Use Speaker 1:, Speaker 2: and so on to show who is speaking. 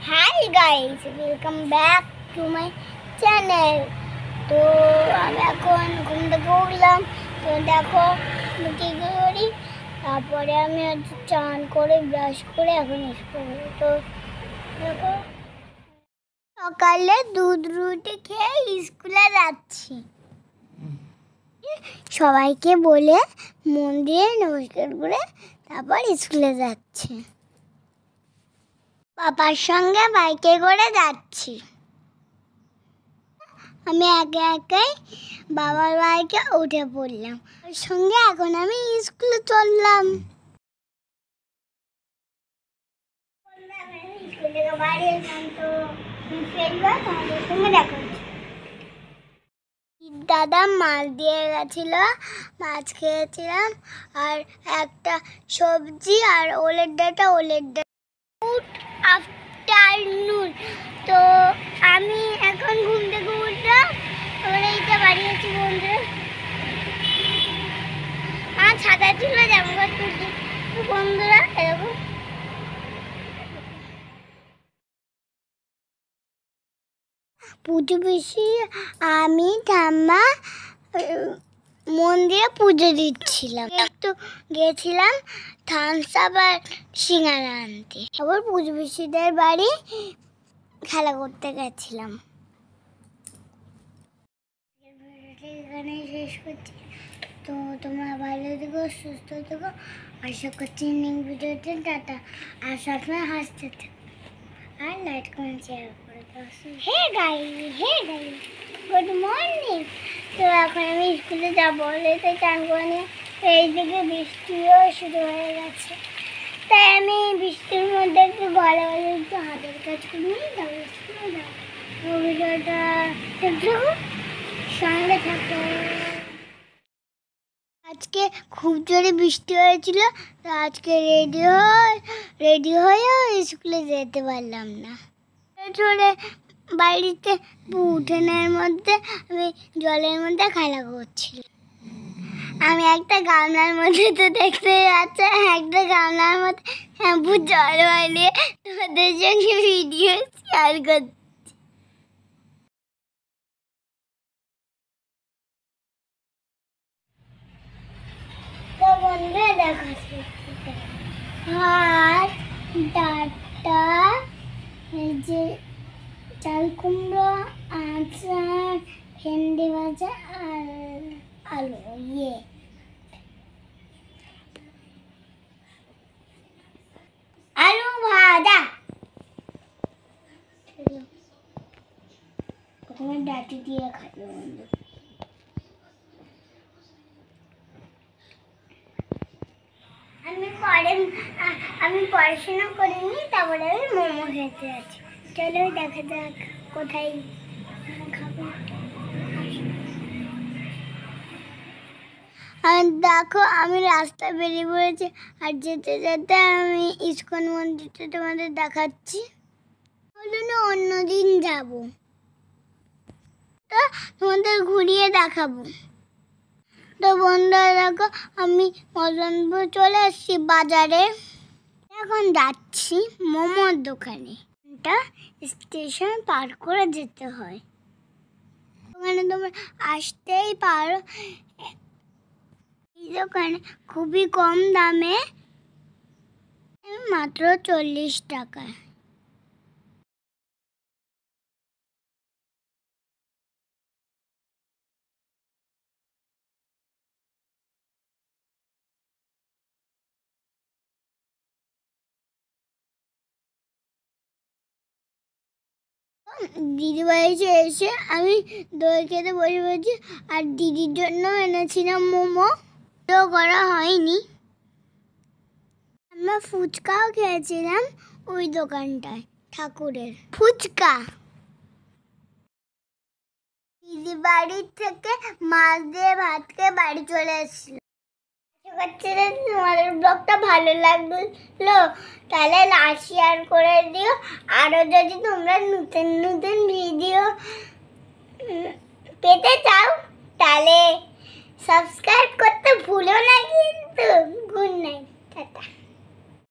Speaker 1: Hi guys, welcome back to my channel. তো আমি এখন ঘুম থেকে উঠলাম। তো দেখো আমি কী করি, তারপরে আমি চান করে ব্রাশ করে এখন স্কুল। তো দেখো সকালে দুধ রুটি খেয়ে স্কুলে যাচ্ছি। সবাইকে বলে মন দিয়ে নমস্কার করে তারপর স্কুলে যাচ্ছে। পাপার সঙ্গে বাইকে করে যাচ্ছি। আমি একে একে বাবার বাইকে উঠে পড়লাম, ওর সঙ্গে এখন আমি স্কুলে চললাম। স্কুল থেকে বাড়ি এলাম, তো ফেরবার তোমাদের সঙ্গে দেখা হচ্ছে। দাদা মাছ দিয়ে গেছিল, মাছ খেয়েছিলাম আর একটা সবজি আর ওলের ডাটা। Good afternoon. তো আমি এখন ঘুম থেকে উঠলাম, ওরা এইটা বাড়িয়েছি বন্ধুরা। আমার ছাতা ছিল জামা কাপড় বন্ধুরা, এরকম পুজো বেশি আমি ঠাম্মা মন্দিরে পুজো দিচ্ছিলাম। একটু গেছিলাম থামস আপ আর সিঙ্গারা আনতে। আবার পুজো বেশিদের বাড়ি খেলা করতে গেছিলাম। এখানে শেষ করছি। তো তোমরা ভালো থেকো, সুস্থ থেকো, আশা করছি নেক্সট ভিডিওতে। টাটা। আর সবসময় হাসতে থেকো আর লাইক কমেন্ট শেয়ার করে দাও। Hey guys, good morning. তো এখন আমি স্কুলে যাবো বলে তাই চান করে নিয়ে এইদিকে বৃষ্টিও শুরু হয়ে গেছে। তাই আমি বৃষ্টির মধ্যে একটু ঘরে একটু হাতের কাজ করে নিই, তারপর স্কুলে যাবো। ভিডিওটা সঙ্গে থাকো। আজকে খুব জোরে বৃষ্টি হয়েছিল, তো আজকে রেডি হয়েও স্কুলে যেতে পারলাম না। জোরে বাড়িতে উঠোনের মধ্যে আমি জলের মধ্যে খেলা করছিলাম। আমি একটা গামলার মধ্যে, তো দেখতে পাচ্ছি একটা গামলার মধ্যে শ্যাম্পু জল বানিয়ে তোমাদের সঙ্গে ভিডিও শেয়ার করছি। তো বন্ধুরা দেখো, ভাত, ডাঁটা, এই যে চাল কুমড়ো, আচার, ভেন্ডি ভাজা আর আলু আলু ভাজা। প্রথমে ডাঁটি দিয়ে খাবো বন্ধু। আমি পড়াশোনা করিনি, তারপরে আমি মোমো খেতে আছি। চলো দেখা যাক কোথায় খাবো। আর দেখো আমি রাস্তায় বেরিয়ে পড়েছি, আর যেতে যেতে আমি ইস্কন মন্দিরটা তোমাদের দেখাচ্ছি। বলো না অন্যদিন যাব, তো তোমাদের ঘুরিয়ে দেখাবো। তো বন্ধুরা দেখো আমি মদনপুর চলে আসছি বাজারে। এখন যাচ্ছি মোমোর দোকানে। এটা স্টেশন পার করে যেতে হয়, ওখানে তোমরা আসতেই পারো। এই দোকানে খুবই কম দামে, মাত্র 40 টাকা। দিদিভাই এসে আমি দই খেতে বসে পড়েছি, আর দিদির জন্য এনেছিলাম মোমো। তো করা হয়নি, আমরা ফুচকাও খেয়েছিলাম ওই দোকানটায়, ঠাকুরের ফুচকা। দিদি বাড়ির থেকে মাছ দিয়ে ভাত খেয়ে বাড়ি চলে এসেছিল। তোমাদের ব্লগটা ভালো লাগলো তাহলে লাইক শেয়ার করে দিও। আরও যদি তোমরা নতুন নতুন ভিডিও পেতে চাও তাহলে